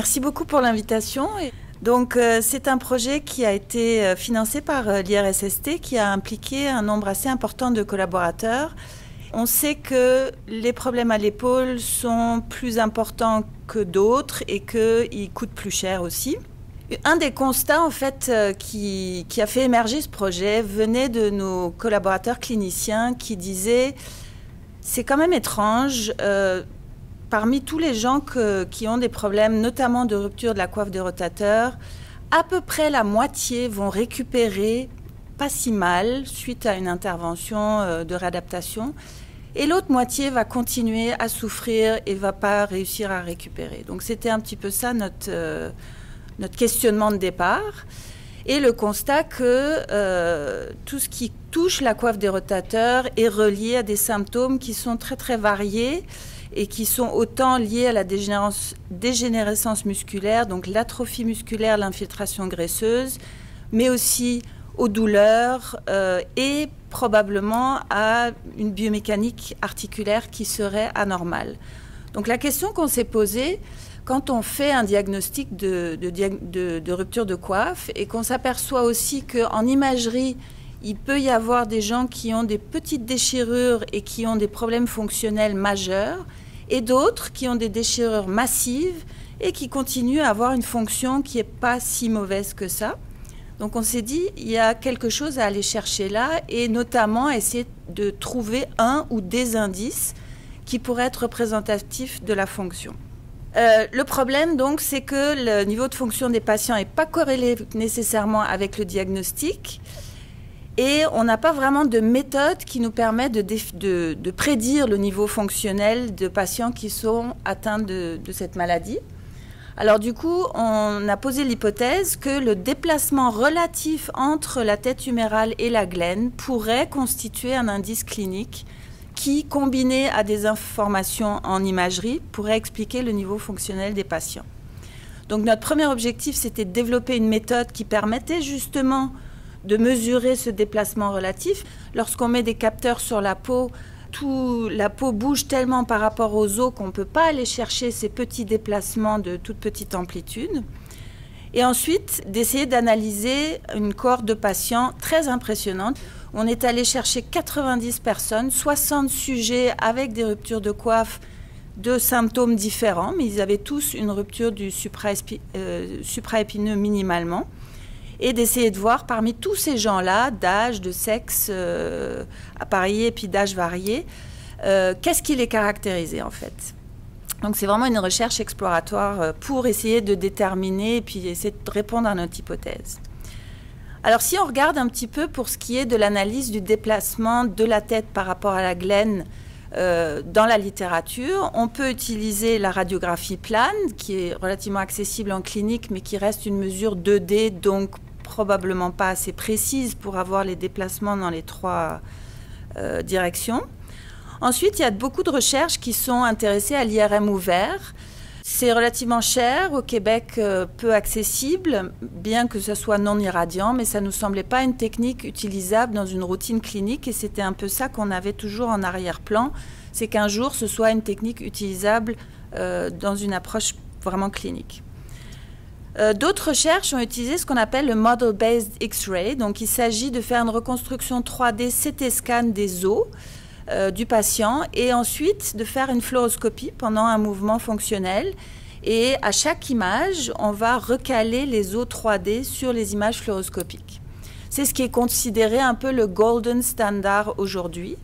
Merci beaucoup pour l'invitation. Donc, c'est un projet qui a été financé par l'IRSST, qui a impliqué un nombre assez important de collaborateurs. On sait que les problèmes à l'épaule sont plus importants que d'autres et qu'ils coûtent plus cher aussi. Un des constats en fait qui a fait émerger ce projet venait de nos collaborateurs cliniciens qui disaient c'est quand même étrange, parmi tous les gens qui ont des problèmes notamment de rupture de la coiffe des rotateurs, à peu près la moitié vont récupérer pas si mal suite à une intervention de réadaptation et l'autre moitié va continuer à souffrir et va pas réussir à récupérer. Donc c'était un petit peu ça notre questionnement de départ et le constat que tout ce qui touche la coiffe des rotateurs est relié à des symptômes qui sont très très variés et qui sont autant liés à la dégénérescence musculaire, donc l'atrophie musculaire, l'infiltration graisseuse, mais aussi aux douleurs et probablement à une biomécanique articulaire qui serait anormale. Donc la question qu'on s'est posée quand on fait un diagnostic de rupture de coiffe et qu'on s'aperçoit aussi qu'en imagerie, il peut y avoir des gens qui ont des petites déchirures et qui ont des problèmes fonctionnels majeurs et d'autres qui ont des déchirures massives et qui continuent à avoir une fonction qui n'est pas si mauvaise que ça. Donc on s'est dit, il y a quelque chose à aller chercher là et notamment essayer de trouver un ou des indices qui pourraient être représentatifs de la fonction. Le problème donc, c'est que le niveau de fonction des patients n'est pas corrélé nécessairement avec le diagnostic et on n'a pas vraiment de méthode qui nous permet de prédire le niveau fonctionnel de patients qui sont atteints de cette maladie. Alors du coup, on a posé l'hypothèse que le déplacement relatif entre la tête humérale et la glène pourrait constituer un indice clinique qui, combiné à des informations en imagerie, pourrait expliquer le niveau fonctionnel des patients. Donc notre premier objectif, c'était de développer une méthode qui permettait justement de mesurer ce déplacement relatif. Lorsqu'on met des capteurs sur la peau, la peau bouge tellement par rapport aux os qu'on ne peut pas aller chercher ces petits déplacements de toute petite amplitude. Et ensuite, d'essayer d'analyser une cohorte de patients très impressionnante. On est allé chercher 90 personnes, 60 sujets avec des ruptures de coiffe de symptômes différents, mais ils avaient tous une rupture du supraépineux minimalement. Et d'essayer de voir parmi tous ces gens-là, d'âge, de sexe appareillé et puis d'âge varié, qu'est-ce qui les caractérisait en fait. Donc c'est vraiment une recherche exploratoire pour essayer de déterminer et puis essayer de répondre à notre hypothèse. Alors si on regarde un petit peu pour ce qui est de l'analyse du déplacement de la tête par rapport à la glène dans la littérature, on peut utiliser la radiographie plane qui est relativement accessible en clinique mais qui reste une mesure 2D, donc probablement pas assez précise pour avoir les déplacements dans les trois directions. Ensuite, il y a beaucoup de recherches qui sont intéressées à l'IRM ouvert. C'est relativement cher, au Québec peu accessible, bien que ce soit non irradiant, mais ça ne nous semblait pas une technique utilisable dans une routine clinique et c'était un peu ça qu'on avait toujours en arrière-plan, c'est qu'un jour ce soit une technique utilisable dans une approche vraiment clinique. D'autres recherches ont utilisé ce qu'on appelle le Model-Based X-Ray, donc il s'agit de faire une reconstruction 3D CT scan des os du patient et ensuite de faire une fluoroscopie pendant un mouvement fonctionnel et à chaque image, on va recaler les os 3D sur les images fluoroscopiques. C'est ce qui est considéré un peu le golden standard aujourd'hui,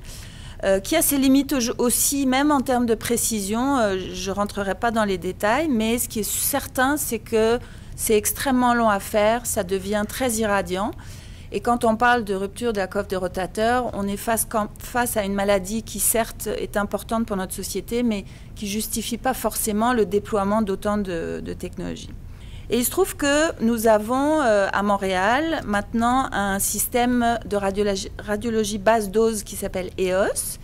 qui a ses limites aussi, même en termes de précision. Je ne rentrerai pas dans les détails, mais ce qui est certain, c'est que c'est extrêmement long à faire, ça devient très irradiant. Et quand on parle de rupture de la coiffe des rotateurs, on est face à une maladie qui certes est importante pour notre société, mais qui ne justifie pas forcément le déploiement d'autant de technologies. Et il se trouve que nous avons à Montréal maintenant un système de radiologie basse dose qui s'appelle EOS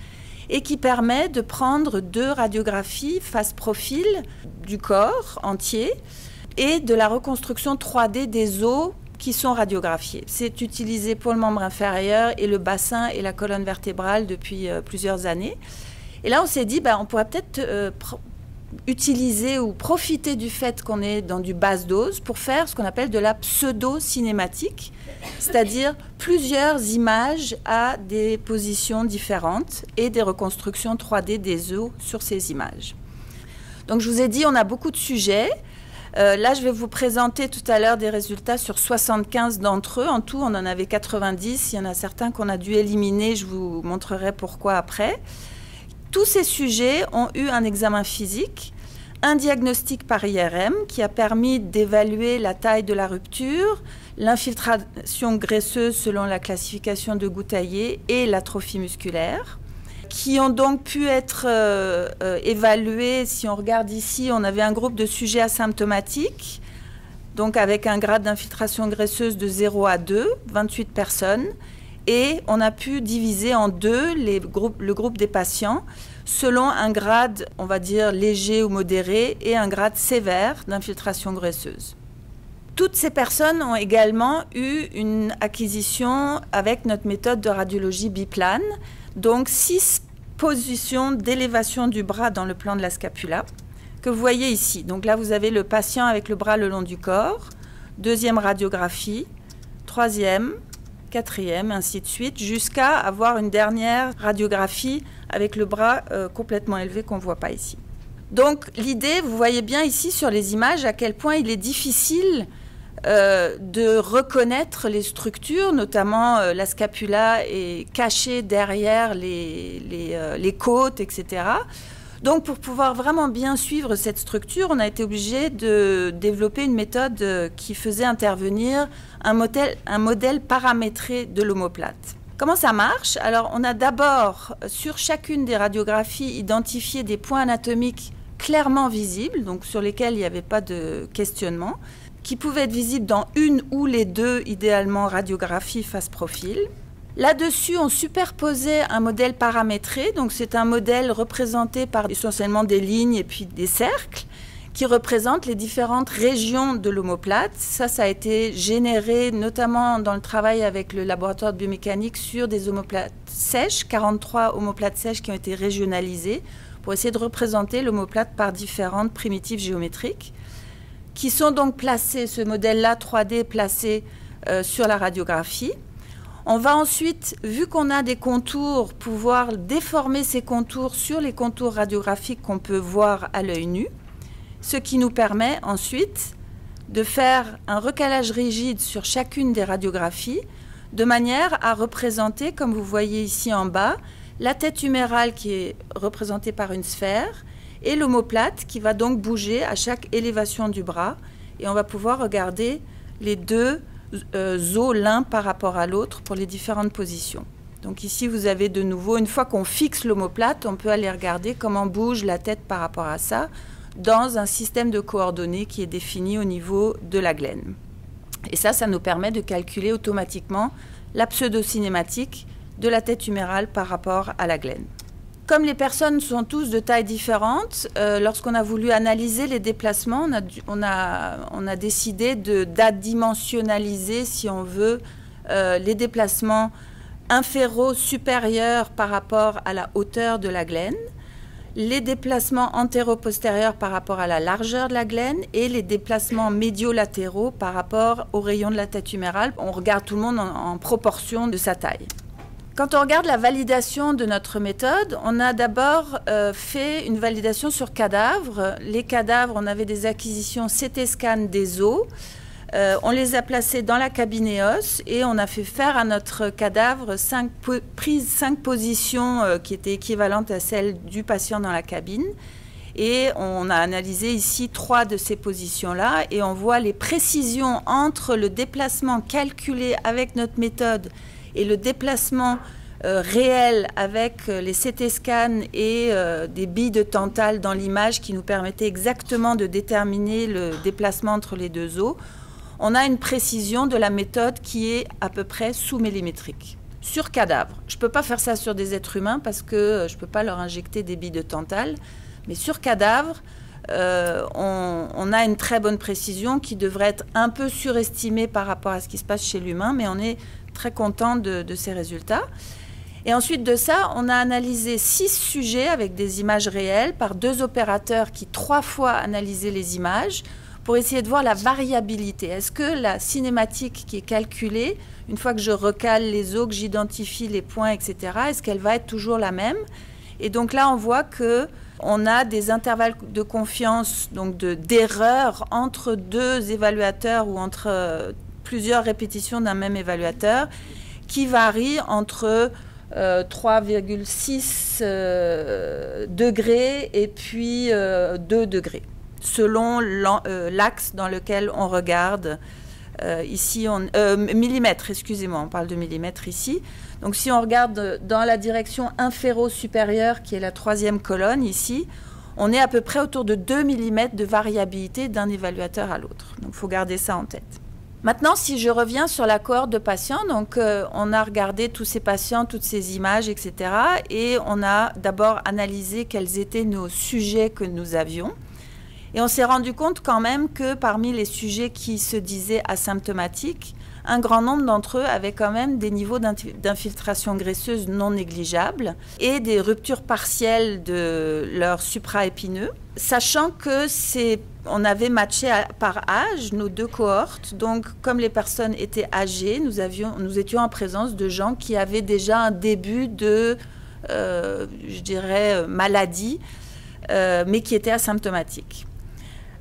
et qui permet de prendre 2 radiographies face profil du corps entier et de la reconstruction 3D des os qui sont radiographiés. C'est utilisé pour le membre inférieur et le bassin et la colonne vertébrale depuis plusieurs années. Et là, on s'est dit, on pourrait peut-être utiliser ou profiter du fait qu'on est dans du basse dose pour faire ce qu'on appelle de la pseudo-cinématique, c'est-à-dire plusieurs images à des positions différentes et des reconstructions 3D des os sur ces images. Donc je vous ai dit, on a beaucoup de sujets. Là, je vais vous présenter tout à l'heure des résultats sur 75 d'entre eux. En tout, on en avait 90. Il y en a certains qu'on a dû éliminer. Je vous montrerai pourquoi après. Tous ces sujets ont eu un examen physique, un diagnostic par IRM qui a permis d'évaluer la taille de la rupture, l'infiltration graisseuse selon la classification de Goutaillé et l'atrophie musculaire, qui ont donc pu être évalués. Si on regarde ici, on avait un groupe de sujets asymptomatiques, donc avec un grade d'infiltration graisseuse de 0 à 2, 28 personnes, et on a pu diviser en deux le groupe des patients selon un grade, on va dire, léger ou modéré et un grade sévère d'infiltration graisseuse. Toutes ces personnes ont également eu une acquisition avec notre méthode de radiologie biplane, donc 6 positions d'élévation du bras dans le plan de la scapula, que vous voyez ici. Donc là, vous avez le patient avec le bras le long du corps, deuxième radiographie, troisième, quatrième, ainsi de suite, jusqu'à avoir une dernière radiographie avec le bras complètement élevé qu'on ne voit pas ici. Donc l'idée, vous voyez bien ici sur les images à quel point il est difficile de reconnaître les structures, notamment la scapula est cachée derrière les côtes, etc. Donc pour pouvoir vraiment bien suivre cette structure, on a été obligé de développer une méthode qui faisait intervenir un modèle paramétré de l'omoplate. Comment ça marche? Alors on a d'abord sur chacune des radiographies identifié des points anatomiques clairement visibles, donc sur lesquels il n'y avait pas de questionnement, qui pouvaient être visibles dans une ou les deux, idéalement, radiographies face profil. Là-dessus, on superposait un modèle paramétré, donc c'est un modèle représenté par essentiellement des lignes et puis des cercles, qui représentent les différentes régions de l'omoplate. Ça a été généré notamment dans le travail avec le laboratoire de biomécanique sur des omoplates sèches, 43 omoplates sèches qui ont été régionalisées, pour essayer de représenter l'omoplate par différentes primitives géométriques, qui sont donc placées, ce modèle-là 3D placé sur la radiographie. On va ensuite, vu qu'on a des contours, pouvoir déformer ces contours sur les contours radiographiques qu'on peut voir à l'œil nu, ce qui nous permet ensuite de faire un recalage rigide sur chacune des radiographies, de manière à représenter, comme vous voyez ici en bas, la tête humérale qui est représentée par une sphère, et l'omoplate qui va donc bouger à chaque élévation du bras. Et on va pouvoir regarder les deux os l'un par rapport à l'autre pour les différentes positions. Donc ici, vous avez de nouveau, une fois qu'on fixe l'omoplate, on peut aller regarder comment bouge la tête par rapport à ça dans un système de coordonnées qui est défini au niveau de la glène. Et ça nous permet de calculer automatiquement la pseudo-cinématique de la tête humérale par rapport à la glène. Comme les personnes sont tous de tailles différentes, lorsqu'on a voulu analyser les déplacements, on a décidé d'adimensionnaliser, si on veut, les déplacements inféro-supérieurs par rapport à la hauteur de la glène, les déplacements antéro-postérieurs par rapport à la largeur de la glène et les déplacements médio-latéraux par rapport au rayon de la tête humérale. On regarde tout le monde en proportion de sa taille. Quand on regarde la validation de notre méthode, on a d'abord fait une validation sur cadavres. Les cadavres, on avait des acquisitions CT scan des os. On les a placés dans la cabine EOS et on a fait faire à notre cadavre 5 positions qui étaient équivalentes à celles du patient dans la cabine. Et on a analysé ici 3 de ces positions-là et on voit les précisions entre le déplacement calculé avec notre méthode et le déplacement réel avec les CT scans et des billes de tantale dans l'image qui nous permettaient exactement de déterminer le déplacement entre les deux os. On a une précision de la méthode qui est à peu près sous-millimétrique. Sur cadavre, je ne peux pas faire ça sur des êtres humains parce que je ne peux pas leur injecter des billes de tantale, mais sur cadavre, on a une très bonne précision qui devrait être un peu surestimée par rapport à ce qui se passe chez l'humain, mais on est très content de ces résultats. Et ensuite de ça, on a analysé 6 sujets avec des images réelles par 2 opérateurs qui 3 fois analysaient les images pour essayer de voir la variabilité. Est-ce que la cinématique qui est calculée, une fois que je recale les os, que j'identifie les points, etc., est-ce qu'elle va être toujours la même? Et donc là, on voit qu'on a des intervalles de confiance, donc d'erreur entre 2 évaluateurs ou entre plusieurs répétitions d'un même évaluateur qui varient entre 3,6 degrés et puis 2 degrés, selon l'axe dans lequel on regarde. Ici, millimètres, excusez-moi, on parle de millimètres ici. Donc si on regarde dans la direction inféro-supérieure, qui est la 3e colonne ici, on est à peu près autour de 2 mm de variabilité d'un évaluateur à l'autre. Donc il faut garder ça en tête. Maintenant, si je reviens sur la cohorte de patients, donc on a regardé tous ces patients, toutes ces images, etc. Et on a d'abord analysé quels étaient nos sujets que nous avions. Et on s'est rendu compte quand même que parmi les sujets qui se disaient asymptomatiques, un grand nombre d'entre eux avaient quand même des niveaux d'infiltration graisseuse non négligeables et des ruptures partielles de leur supraépineux, sachant que on avait matché par âge nos 2 cohortes. Donc, comme les personnes étaient âgées, nous étions en présence de gens qui avaient déjà un début de, je dirais, maladie, mais qui étaient asymptomatiques.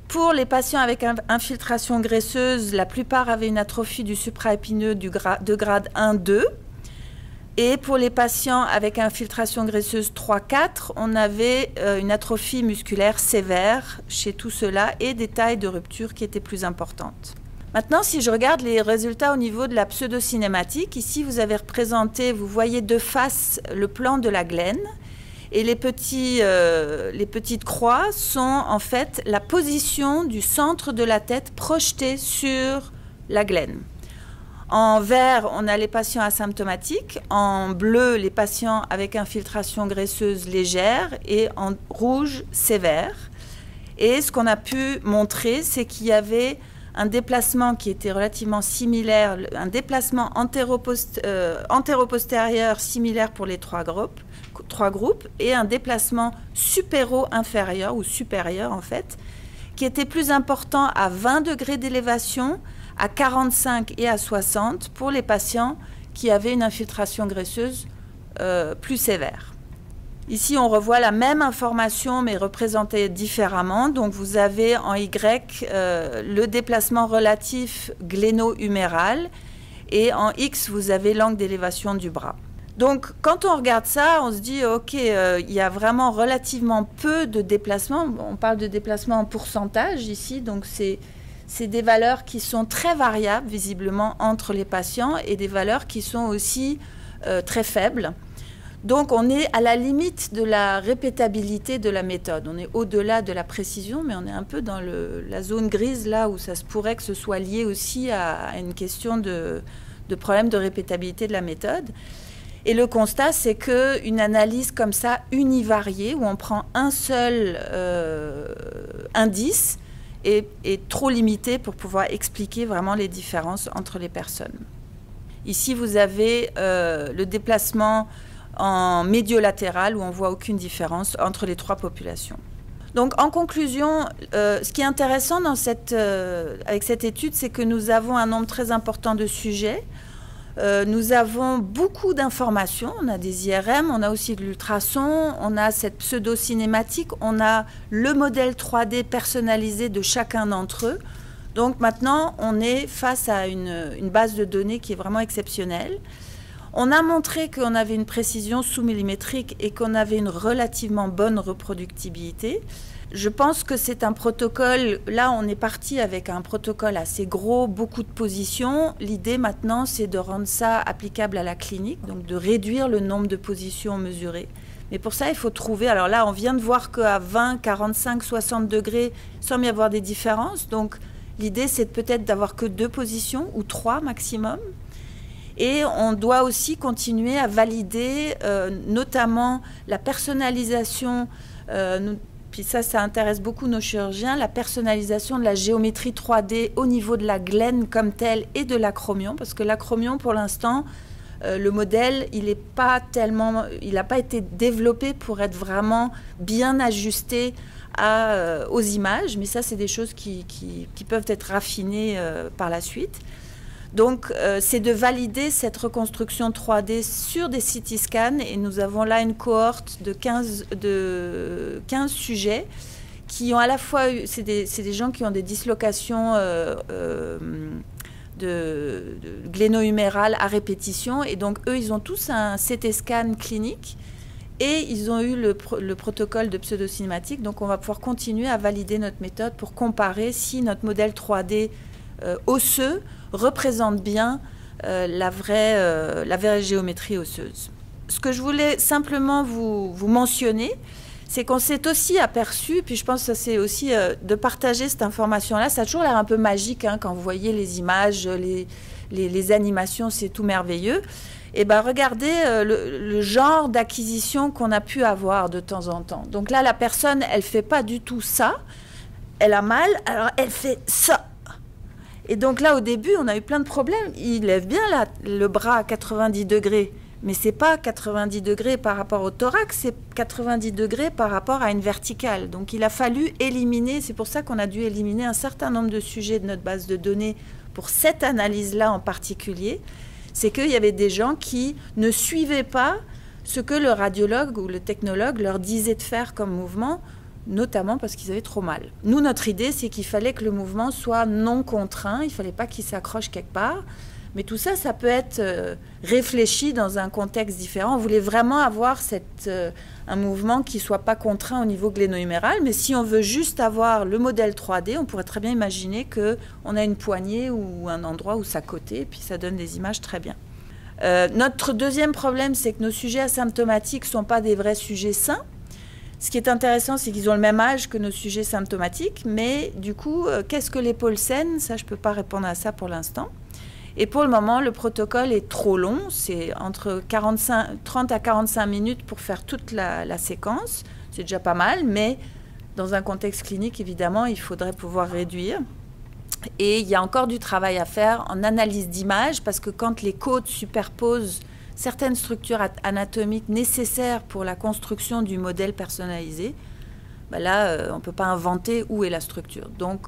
Pour les patients avec infiltration graisseuse, la plupart avaient une atrophie du supraépineux de grade 1-2. Et pour les patients avec infiltration graisseuse 3-4, on avait une atrophie musculaire sévère chez tout cela et des tailles de rupture qui étaient plus importantes. Maintenant, si je regarde les résultats au niveau de la pseudo-cinématique, ici vous avez représenté, vous voyez de face le plan de la glène. Et les petites croix sont en fait la position du centre de la tête projetée sur la glène. En vert, on a les patients asymptomatiques. En bleu, les patients avec infiltration graisseuse légère. Et en rouge, sévère. Et ce qu'on a pu montrer, c'est qu'il y avait un déplacement qui était relativement similaire, un déplacement antéro-postérieur similaire pour les 3 groupes, et un déplacement supéro-inférieur ou supérieur en fait, qui était plus important à 20 degrés d'élévation, à 45 et à 60 pour les patients qui avaient une infiltration graisseuse plus sévère. Ici, on revoit la même information, mais représentée différemment. Donc, vous avez en Y le déplacement relatif gléno-huméral et en X, vous avez l'angle d'élévation du bras. Donc, quand on regarde ça, on se dit, OK, il y a vraiment relativement peu de déplacements. On parle de déplacement en pourcentage ici, donc c'est des valeurs qui sont très variables, visiblement, entre les patients et des valeurs qui sont aussi très faibles. Donc, on est à la limite de la répétabilité de la méthode. On est au-delà de la précision, mais on est un peu dans la zone grise, là où ça se pourrait que ce soit lié aussi à une question de problème de répétabilité de la méthode. Et le constat, c'est qu'une analyse comme ça, univariée, où on prend un seul indice, est trop limitée pour pouvoir expliquer vraiment les différences entre les personnes. Ici, vous avez le déplacement en médiolatéral où on ne voit aucune différence entre les 3 populations. Donc en conclusion, ce qui est intéressant avec cette étude, c'est que nous avons un nombre très important de sujets. Nous avons beaucoup d'informations, on a des IRM, on a aussi de l'ultrason, on a cette pseudo-cinématique, on a le modèle 3D personnalisé de chacun d'entre eux. Donc maintenant, on est face à une base de données qui est vraiment exceptionnelle. On a montré qu'on avait une précision sous-millimétrique et qu'on avait une relativement bonne reproductibilité. Je pense que c'est un protocole, là on est parti avec un protocole assez gros, beaucoup de positions. L'idée maintenant c'est de rendre ça applicable à la clinique, donc de réduire le nombre de positions mesurées. Mais pour ça il faut trouver, alors là on vient de voir qu'à 20, 45, 60 degrés, il semble y avoir des différences. Donc l'idée c'est peut-être d'avoir que 2 positions ou 3 maximum. Et on doit aussi continuer à valider notamment la personnalisation, puis ça intéresse beaucoup nos chirurgiens, la personnalisation de la géométrie 3D au niveau de la glène comme telle et de l'acromion, parce que l'acromion pour l'instant le modèle, il n'a pas été développé pour être vraiment bien ajusté aux images, mais ça, c'est des choses qui peuvent être raffinées par la suite. Donc, c'est de valider cette reconstruction 3D sur des CT scans, et nous avons là une cohorte de 15 sujets qui ont à la fois, c'est des gens qui ont des dislocations de gléno-humérales à répétition, et donc eux, ils ont tous un CT scan clinique, et ils ont eu le protocole de pseudocinématique. Donc on va pouvoir continuer à valider notre méthode pour comparer si notre modèle 3D osseux représente bien la vraie géométrie osseuse. Ce que je voulais simplement vous mentionner, c'est qu'on s'est aussi aperçu, puis je pense que c'est aussi de partager cette information-là. Ça a toujours l'air un peu magique hein, quand vous voyez les images, les animations, c'est tout merveilleux. Et bien, regardez le genre d'acquisition qu'on a pu avoir de temps en temps. Donc là, la personne, elle ne fait pas du tout ça. Elle a mal, alors elle fait ça. Et donc là, au début, on a eu plein de problèmes. Il lève bien le bras à 90 degrés. Mais ce n'est pas 90 degrés par rapport au thorax, c'est 90 degrés par rapport à une verticale. Donc il a fallu éliminer, c'est pour ça qu'on a dû éliminer un certain nombre de sujets de notre base de données pour cette analyse-là en particulier. C'est qu'il y avait des gens qui ne suivaient pas ce que le radiologue ou le technologue leur disait de faire comme mouvement, notamment parce qu'ils avaient trop mal. Nous, notre idée, c'est qu'il fallait que le mouvement soit non contraint, il ne fallait pas qu'il s'accroche quelque part. Mais tout ça, ça peut être réfléchi dans un contexte différent. On voulait vraiment avoir un mouvement qui ne soit pas contraint au niveau gléno-huméral. Mais si on veut juste avoir le modèle 3D, on pourrait très bien imaginer qu'on a une poignée ou un endroit où ça côté, et puis ça donne des images très bien. Notre deuxième problème, c'est que nos sujets asymptomatiques ne sont pas des vrais sujets sains. Ce qui est intéressant, c'est qu'ils ont le même âge que nos sujets symptomatiques. Mais du coup, qu'est-ce que l'épaule saine? Ça, je ne peux pas répondre à ça pour l'instant. Et pour le moment, le protocole est trop long. C'est entre 30 à 45 minutes pour faire toute la séquence. C'est déjà pas mal, mais dans un contexte clinique, évidemment, il faudrait pouvoir réduire. Et il y a encore du travail à faire en analyse d'image, parce que quand les côtes superposent certaines structures anatomiques nécessaires pour la construction du modèle personnalisé, ben là, on ne peut pas inventer où est la structure. Donc,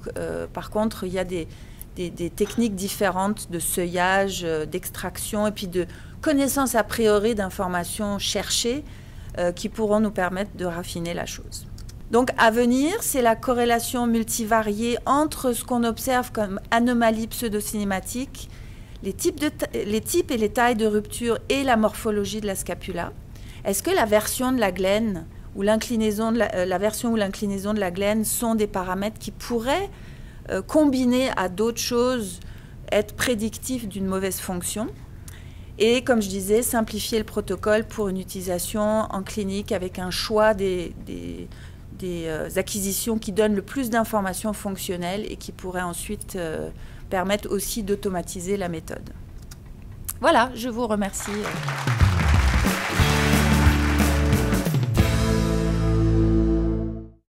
par contre, il y a des techniques différentes de seuillage, d'extraction et puis de connaissance a priori d'informations cherchées qui pourront nous permettre de raffiner la chose. Donc à venir, c'est la corrélation multivariée entre ce qu'on observe comme anomalie pseudocinématique, les types et les tailles de rupture et la morphologie de la scapula. Est-ce que la version de la glène ou l'inclinaison la version ou l'inclinaison de la glène sont des paramètres qui pourraient combinés à d'autres choses, être prédictifs d'une mauvaise fonction. Et comme je disais, simplifier le protocole pour une utilisation en clinique avec un choix des acquisitions qui donnent le plus d'informations fonctionnelles et qui pourraient ensuite permettre aussi d'automatiser la méthode. Voilà, je vous remercie.